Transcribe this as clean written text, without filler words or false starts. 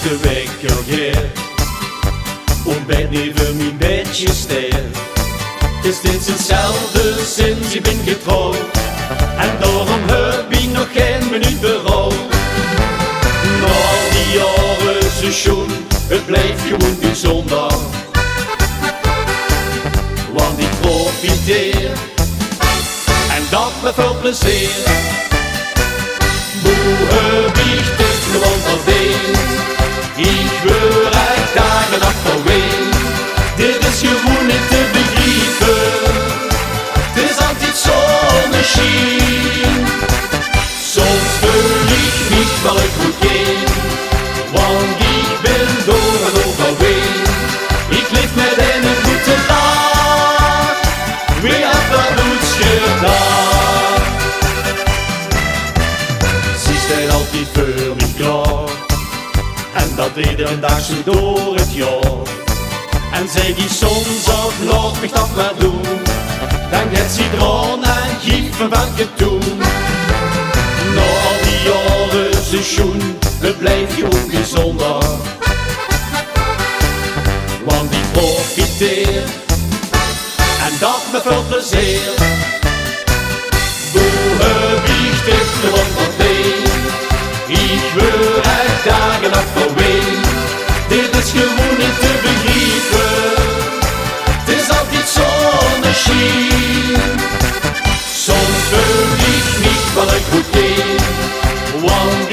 de wekker weer om bed neven mijn bedje staan. Het is steeds hetzelfde sinds ik ben getrouwd en daarom heb ik nog geen minuut berouw. Na al die jaren seizoen, het blijft gewoon bijzonder, want ik profiteer en dat met veel plezier. Hoe heb ik dit gewoon verdiend? Ik wil echt dagen en nacht verween. Dit is gewoon niet te begrijpen. Het is altijd zonneschijn. Soms voel ik niet wel ik goed geen, want ik ben door en overheen. Ik leef met een goede dag, wie had dat nooit gedacht? Ze zijn altijd voor me klaar, en dat iedere dag zo door het jaar. En zeg ik soms op laat mich dat maar doen, dan gaat ze dran en geeft me welke doen. Na al die jaren seizoen, het blijft gewoon bijzonder, want ik profiteer en dat met veel plezier. Hoe heb ik dit gewoon verdiend? Ik wil echt dagen en nacht verween. Dit is gewoon niet te begrijpen. Het is altijd zonneschijn. Soms voel ik niet wel ik goed deed, want